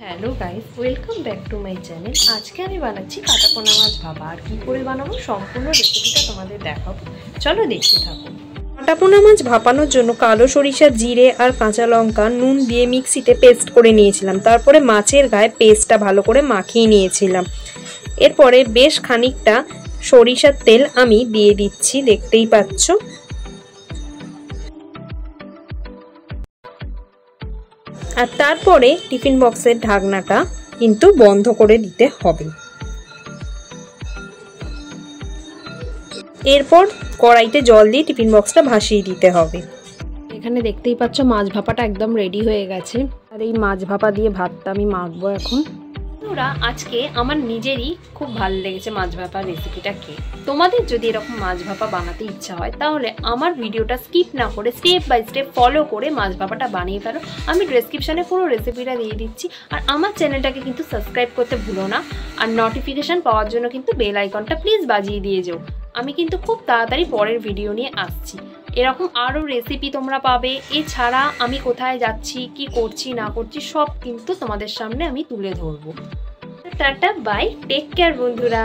Hello guys, welcome back to my channel. আজকে আমি বানাচ্ছি কাটাপোনা মাছ ভাপা। আর কী করে বানাবো সম্পূর্ণ রেসিপিটা তোমাদের দেখাবো, চলো দেখতে থাকো। কাটাপোনা মাছ ভাপানোর জন্য কালো সরিষা, জিরে আর কাঁচা লঙ্কা নুন দিয়ে মিক্সিতে পেস্ট করে নিয়েছিলাম। তারপরে মাছের গায়ে পেস্টটা ভালো করে মাখিয়ে নিয়েছিলাম। এরপরে বেশ খানিকটা সরিষার তেল আমি দিয়ে দিচ্ছি, দেখতেই পাচ্ছ। আর তারপরে টিফিন বক্সের ঢাকনাটা কিন্তু বন্ধ করে দিতে হবে। এরপর কড়াইতে জল দিয়ে টিফিন বক্সটা ভাসিয়ে দিতে হবে। এখানে দেখতেই পাচ্ছ মাছ ভাপাটা একদম রেডি হয়ে গেছে। আর এই মাছ ভাপা দিয়ে ভাতটা আমি মাখবো এখন। আজকে আমার নিজেরই খুব ভালো লেগেছে মাছ ভাপা রেসিপিটা খেয়ে। তোমাদের যদি এরকম মাছ ভাপা বানাতে ইচ্ছা হয় তাহলে আমার ভিডিওটা স্কিপ না করে স্টেপ বাই স্টেপ ফলো করে মাছ ভাপাটা বানিয়ে ফেলো। আমি ডেসক্রিপশনে পুরো রেসিপিটা দিয়ে দিচ্ছি। আর আমার চ্যানেলটাকে কিন্তু সাবস্ক্রাইব করতে ভুলো না। আর নোটিফিকেশন পাওয়ার জন্য কিন্তু বেল আইকনটা প্লিজ বাজিয়ে দিয়ে যেও। আমি কিন্তু খুব তাড়াতাড়ি পরের ভিডিও নিয়ে আসছি। এরকম আরও রেসিপি তোমরা পাবে। এছাড়া আমি কোথায় যাচ্ছি, কি করছি না করছি সব কিন্তু তোমাদের সামনে আমি তুলে ধরবো। টাটা, বাই, টেক কেয়ার বন্ধুরা।